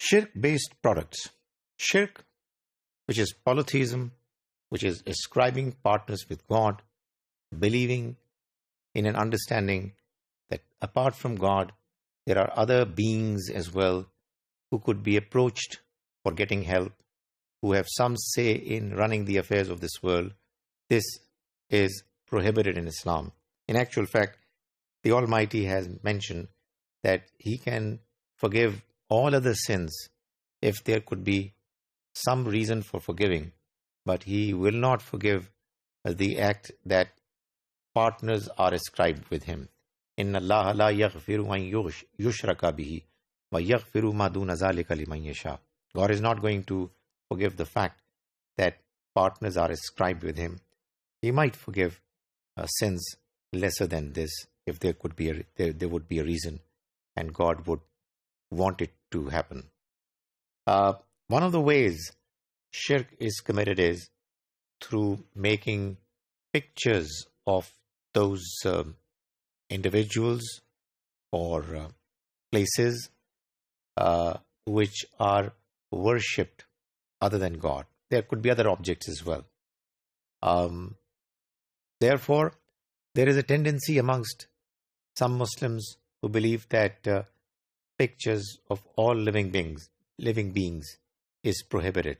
Shirk-based products. Shirk, which is polytheism, which is ascribing partners with God, believing in an understanding that apart from God, there are other beings as well who could be approached for getting help, who have some say in running the affairs of this world. This is prohibited in Islam. In actual fact, the Almighty has mentioned that He can forgive all other sins if there could be some reason for forgiving, but He will not forgive the act that partners are ascribed with Him. Inna Allah la yaghfiru an yushraka bihi wa yaghfiru ma duna zalika liman yasha. God is not going to forgive the fact that partners are ascribed with Him. He might forgive sins lesser than this if there would be a reason, and God would want it to happen. One of the ways shirk is committed is through making pictures of those individuals or places which are worshipped other than God. There could be other objects as well. Therefore, there is a tendency amongst some Muslims who believe that pictures of all living beings is prohibited.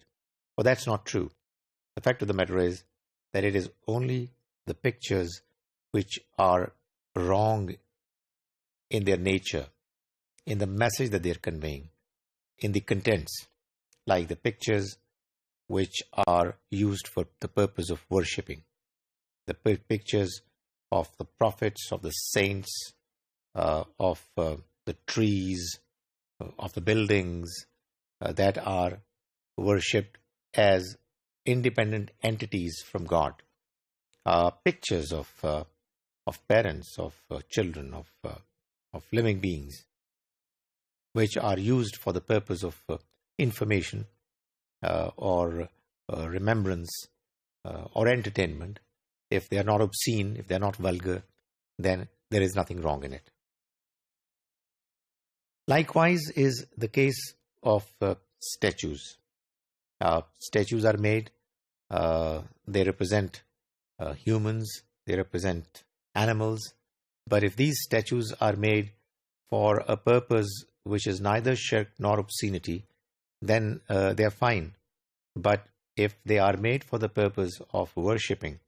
But that's not true. The fact of the matter is that it is only the pictures which are wrong in their nature, in the message that they're conveying, in the contents, like the pictures which are used for the purpose of worshipping, the pictures of the prophets, of the saints, of the trees, of the buildings that are worshipped as independent entities from God. Pictures of parents, of children, of living beings, which are used for the purpose of information or remembrance or entertainment. If they are not obscene, if they are not vulgar, then there is nothing wrong in it. Likewise is the case of statues. Statues are made, they represent humans, they represent animals, but if these statues are made for a purpose which is neither shirk nor obscenity, then they are fine. But if they are made for the purpose of worshipping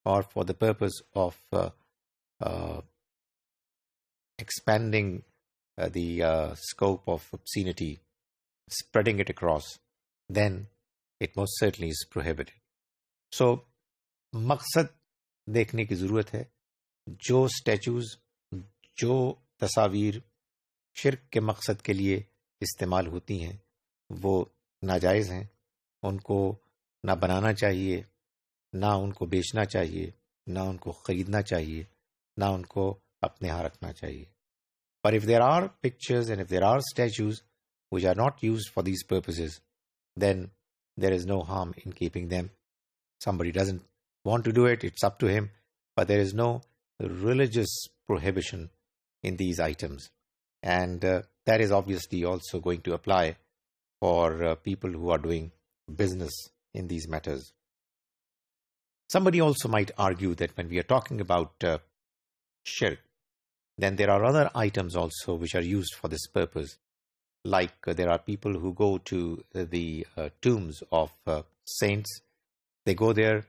or for the purpose of expanding the scope of obscenity, spreading it across, then it most certainly is prohibited. So, मकसद देखने की ज़रूरत है. जो statues, जो तस्वीर शिर्क के मकसद के लिए इस्तेमाल होती हैं, वो नाजायज़ हैं. उनको ना बनाना चाहिए, ना उनको बेचना चाहिए, ना उनको ख़रीदना चाहिए, ना उनको अपने यहाँ रखना चाहिए. But if there are pictures and if there are statues which are not used for these purposes, then there is no harm in keeping them. Somebody doesn't want to do it, it's up to him, but there is no religious prohibition in these items. And that is obviously also going to apply for people who are doing business in these matters. Somebody also might argue that when we are talking about shirk, then there are other items also which are used for this purpose. Like there are people who go to the tombs of saints. They go there,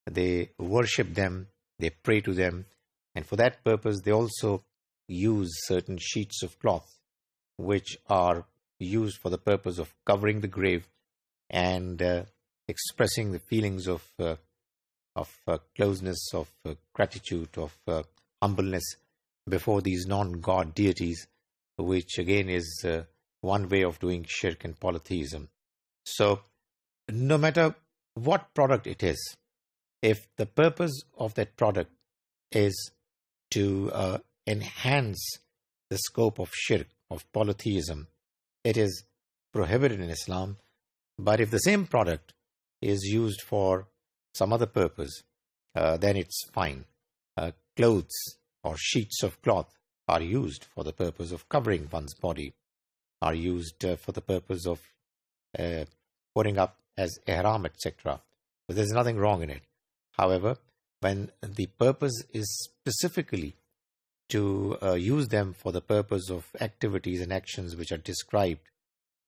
they worship them, they pray to them, and for that purpose they also use certain sheets of cloth which are used for the purpose of covering the grave and expressing the feelings of closeness, of gratitude, of humbleness before these non-God deities, which again is one way of doing shirk and polytheism. So, no matter what product it is, if the purpose of that product is to enhance the scope of shirk, of polytheism, it is prohibited in Islam. But if the same product is used for some other purpose, then it's fine. Clothes or sheets of cloth are used for the purpose of covering one's body. are used for the purpose of putting up as ihram, etc. But there's nothing wrong in it. However, when the purpose is specifically to use them for the purpose of activities and actions which are described,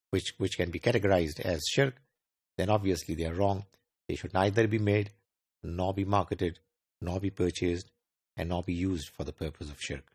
which can be categorized as shirk, then obviously they are wrong. They should neither be made, nor be marketed, nor be purchased, and nor be used for the purpose of shirk.